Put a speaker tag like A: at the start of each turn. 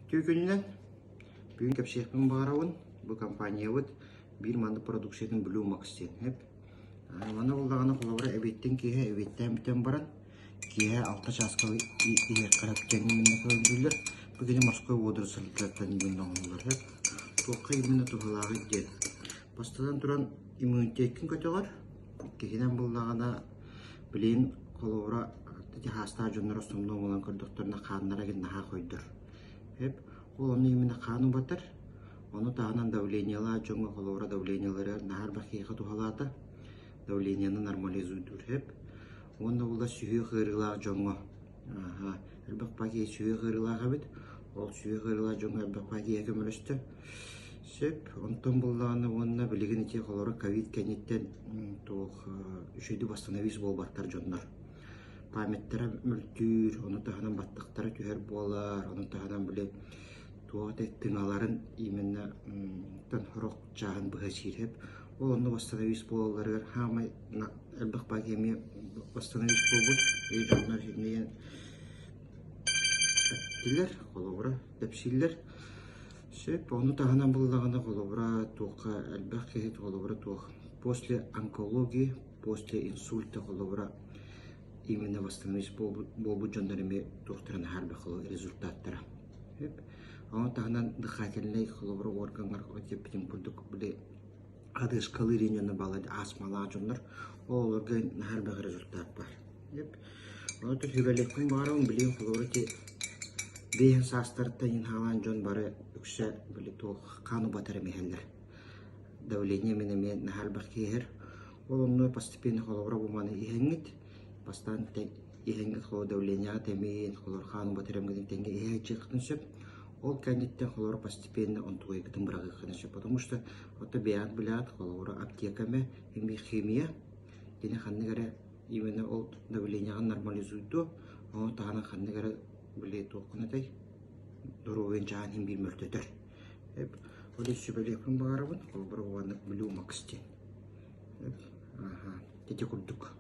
A: Түйкөннен бүгін кәпшекпен бағарауын бұл компания өт бір манды продукцияның Blue Max ден. Мана олдағаны қолауыра әбеттен кейе әбеттен бітен баран. Кейе алта жасқа қараптен еміне көнділер. Бүгіне Москва одыр сылтыраттан емін оңылар. Тоққа еміне тұғылағы ден. Бастадан тұран иммунитеттің көтеғар. Кейінен бұлдағана білейін қолауыра хаста жонлар ұстымды оңылан көрдіқтеріне қанлара ген наға қойдыр. Ол оны еміне қану батыр. Оны тағынан давлениялы жоңға қолауыра давлениялары нағар бақиға тұғалады. Давленияны нормализуйдыр. Онда олда сүйе қырғылағы жоңға. Әлбақ бақия сүйе қырғылағы бет. Ол сүйе қырғылағы жоңға әлбақ бақия көмілісті. Онтан болдағаны онына білеген ете қолауыра ковид кәнеттен үшейді бастанавис бол баттар жонлар. Паметтері мүлтүр, оны тағынан баттықтары түйер болар, оны тағынан біле туағыт тыңаларын именне тұнхұрық жағын бұға сиреп. Ол оны бастанавис болаларығар, хамай әлбіқ бәкеме бастанавис болбұр, жонлар жинеген әттілер, қолауыра, дәпсілер. Оны тағынан болдағына қолауыра туққа әлбіқ кейт қолауыра туқ. После онкологии, после инсульта қолауыра именно восстановить болбу жондарыме тухтырын харбақылы результаттары. Аны тағынан дыхательный қылыбыры органғар өтеппетін бұлдық біле адышқалы ренені балады асмала жондар, оларға харбақ результат бар. Оны тұр хүрелектің барауын білең қылыбыры те бейін састырыттан халан жон бары үксі біле тоқ қаны батары мехелдер. Давление менемен харбақ кейер. Ол оны постепенно қылыбыры бұманы ехенгет. Бастан ихенгет холо давления темин холор хану батеремгедин тенге ихечектин сөп. Ол кандиттен холор постепенно он туегдин брагыхын сөп. Потому что это биат блят холор аптекаме хими химия. Дене ханныгара именно ол давлениягын нормализуйду. Он тагана ханныгара билет окунатай. Дурувен жаан хим бир мөлтөтөр. Ол сөбөлөкүн баарабын холор Blue Max ден. Тете курдук.